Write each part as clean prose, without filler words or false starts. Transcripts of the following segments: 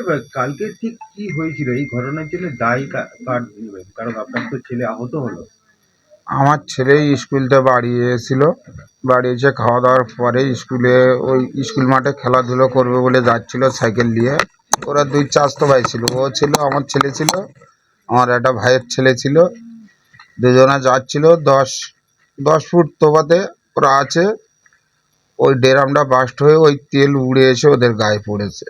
এবার কালকে ঠিক কি হয়েছিল এই ঘটনার জন্য দায়ী কার নেবেন? কারণ আপনার তো ছেলে আহত হলো। আমার ছেলে স্কুলতে বাড়ি এসেছিল, বাড়ি এসে খাওয়া দাওয়ার পরে স্কুলে ওই স্কুল মাঠে খেলাধুলো করবে বলে যাচ্ছিল সাইকেল নিয়ে। ওরা দুই চাচাতো ভাই ছিল, ও ছিল, আমার ছেলে ছিল, আমার একটা ভাইয়ের ছেলে ছিল। দুজনে যাচ্ছিল 10 ফুট তোবাতে ওরা আছে। ওই ড্রামটা বাস্ট হয়ে ওই তেল উড়ে এসে ওদের গায়ে পড়েছে।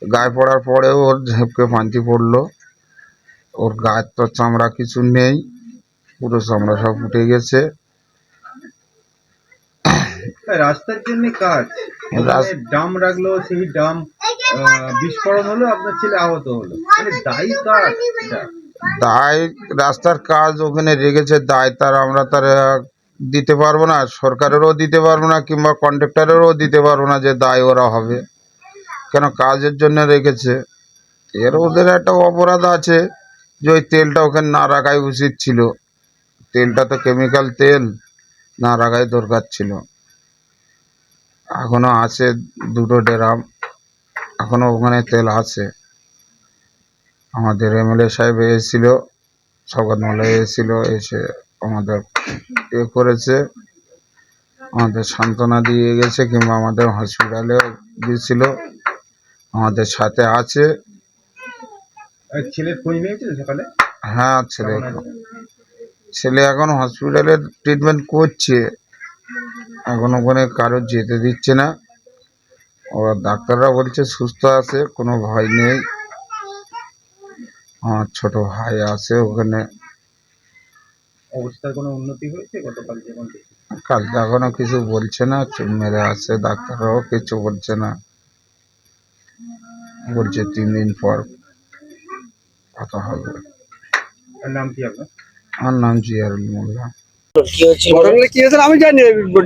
গায়ে পড়ার পরে ওর ঝেঁপকে পান্তি পড়লো। ওর গায়ের তো চামড়া কিছু নেই, পুরো চামড়া সব উঠে গেছে। রাস্তার জন্য কাজ ওখানে ডাম রাখলো, সেই ডাম বিস্ফোরণ হলো, আপনার ছেলে আহত হলো, মানে দায়ী কার এটা? দায় রাস্তার কাজ ওখানে রেখেছে, দায় তার দিতে পারবো না, সরকারেরও দিতে পারবো না, কিংবা কন্ট্রাক্টরেরও দিতে পারবো না যে দায় ওরা হবে। কেন কাজের জন্য রেখেছে, এর ওদের একটা অপরাধ আছে যে ওই তেলটা ওখানে না রাখাই উচিত ছিল। তেলটা তো কেমিক্যাল তেল, না রাখাই দরকার ছিল। এখনো আছে 2টো ড্রাম, এখনো ওখানে তেল আছে। আমাদের এমএলএ সাহেব এসেছিল, শওকত মোল্লা এসেছিল, এসে আমাদের করেছে, আমাদের সান্ত্বনা দিয়ে গেছে, কিংবা আমাদের হসপিটালেও গিয়েছিল, আমাদের সাথে আছে। ছেলের খোঁজ নিয়েছিল সকালে? হ্যাঁ, ছেলে এখন হসপিটালে ট্রিটমেন্ট করছে, এখন ওখানে কারোর যেতে দিচ্ছে না। ওরা ডাক্তাররা বলছে সুস্থ আছে, কোনো ভয় নেই। আমার ছোট ভাই আছে ওখানে। অবস্থার কোনো উন্নতি হয়েছে গতকাল যেমন? কালকে এখনো কিছু বলছে না, চুপ মেরে আছে, ডাক্তাররাও কিছু বলছে না, বলছে 3 দিন পর কথা হবে। নাম কি আপনার? আমার নাম জিয়ারুল মোল্লা। ঘটনাটা কি হয়েছে আমি জানি।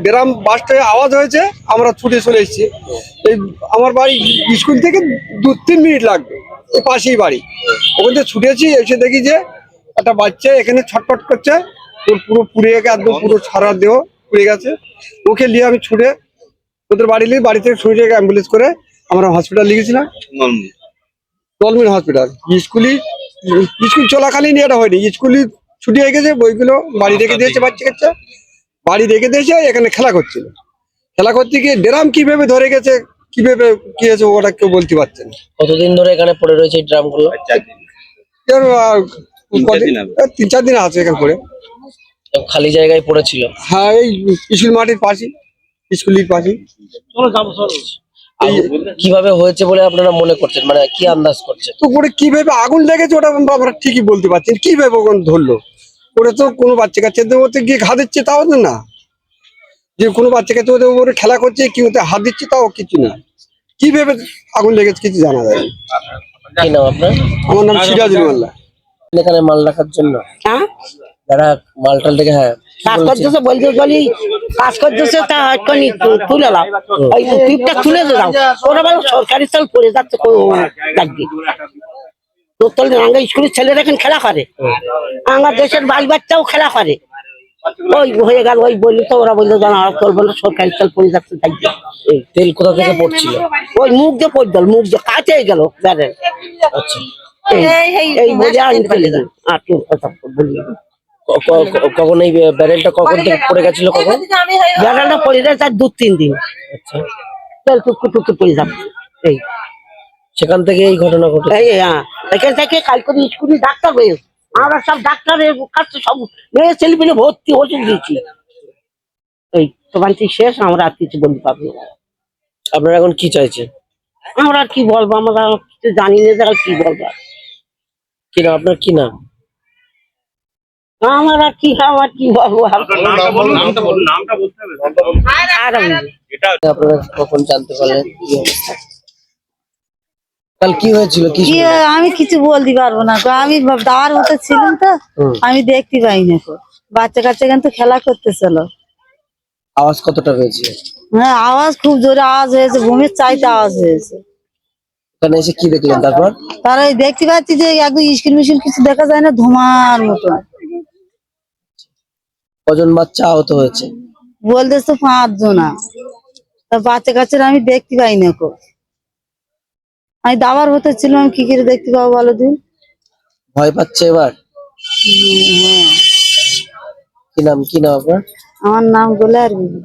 ড্রাম বাস্ট হয়ে আওয়াজ হয়েছে, আমরা ছুটে চলে এসেছি। এই আমার বাড়ি স্কুল থেকে 2-3 মিনিট লাগবে, এই পাশেই বাড়ি। ওখান থেকে ছুটেছি, এসে দেখি যে একটা বাচ্চা এখানে ছটফট করছে, ওর পুরো পুড়ে গেছে, একদম পুরো সারা দেহ পুড়ে গেছে। ওকে নিয়ে আমি ছুটে ওদের বাড়ি নিয়ে, বাড়ি থেকে ছুটে অ্যাম্বুলেন্স করে আমরা হসপিটাল নিয়ে গেছিলাম, দলমিন হসপিটাল। স্কুল চলাকালীন এটা হয়নি, স্কুলে ছুটি হয়ে গেছে, বইগুলো বাড়ি রেখে দিয়েছে, বাচ্চা কাচ্চা বাড়ি রেখে দিয়েছে, এখানে খেলা করছিল। খেলা করতে গিয়ে ড্রাম কিভাবে ধরে গেছে, কিভাবে কি হয়েছে ওটা কেউ বলতে পারছে না। কতদিন ধরে এখানে পড়ে রয়েছে এই ড্রাম গুলো? 3-4 দিন আছে এখানে পড়ে। খালি জায়গায় পড়েছিল? হ্যাঁ, এই স্কুল মাঠের পাশে, স্কুলের পাশে। কিভাবে হয়েছে বলে আপনারা মনে করছেন, মানে কি আন্দাজ করছেন? তো পরে কিভাবে আগুন লেগেছে ওটা আমরা ঠিকই বলতে পারছি না, কিভাবে ওখানে ধরলো। ওটা তো কোনো বাচ্চা কাচ্চাদের ওতে গিয়ে ঘা দিচ্ছে তাও না, যে কোনো বাচ্চা কাচ্চা ওদের উপরে খেলা করছে, কি ওতে হাত দিচ্ছে তাও কিছু না। কিভাবে আগুন লেগেছে কিছু জানা যায় না। কি নাম আপনার? আমার নাম সিরাজুল মোল্লা। এখানে মাল রাখার জন্য? হ্যাঁ, যারা মালটাল থেকে, হ্যাঁ কাজ করতেছে বলতে গেলি কাজ করতেছে, তা এক্ষুনি তুলে দাও, ওই টিপটা তুলে দাও। ওরা বলো সরকারি চাল পড়ে যাচ্ছে, লাগবে তোর রাঙ্গা স্কুলের ছেলেরা এখন খেলা করে, আমার দেশের বাল বাচ্চাও খেলা করে। ওই হয়ে গেল, ওই বললি তো ওরা বললো জানা চলবে না, সরকারি চাল পড়ে যাচ্ছে, থাকবে। তেল কোথা থেকে পড়ছিল? ওই মুখ দিয়ে পড়ে গেল, মুখ দিয়ে কাটে গেল ব্যারেল। আচ্ছা, এই বলে আমি ফেলে দেন আর কেউ কথা বলি। কখন এই ব্যারেলটা কখন থেকে পড়ে গেছিল? কখন ব্যারেলটা পড়ে যায় তার 2-3 দিন। আচ্ছা, তেল টুকু টুকু পড়ে যাচ্ছে। এই সেখান থেকে এই ঘটনা ঘটে? এখান থেকে কালকে স্কুলে ডাক্তার হয়েছে, আমরা সব ডাক্তারের কাছে সব মেয়ে ছেলে মিলে ভর্তি ওষুধ দিয়েছি। এই তোমার শেষ, আমরা আর কিছু বলতে পারবো না। আপনারা এখন কি চাইছেন? আমরা আর কি বলবো, আমরা কিছু জানি না যে কি বলবো। কি নাম আপনার? কি নাম? আমার আর কি খাওয়ার কি বলবো। আপনারা কখন জানতে পারলেন? কাল কি হয়েছিল? কি আমি কিছু বলতে পারবো না, আমি দাওয়ার মতো ছিলাম তো, আমি দেখতে পাইনি। বাচ্চা কাচ্চা কিন্তু খেলা করতেছিল। আওয়াজ কতটা হয়েছে? হ্যাঁ, আওয়াজ খুব জোরে আওয়াজ হয়েছে, ঘুমের চাইতে আওয়াজ হয়েছে। ওখানে এসে কি দেখলেন তারপর? তারা দেখতে পাচ্ছি যে একদম স্কিল মিশিল কিছু দেখা যায় না, ধোঁয়ার মতো। কজন বাচ্চা আহত হয়েছে? বলতেছে 5 জনা, তা বাচ্চা কাচ্চারা আমি দেখতে পাই না। আমি দাবার হতে ছিলাম, আমি কি করে দেখতে পাবো বলো দিন? ভয় পাচ্ছে এবার? কি নাম আপনার? আমার নাম গোলার বিবি।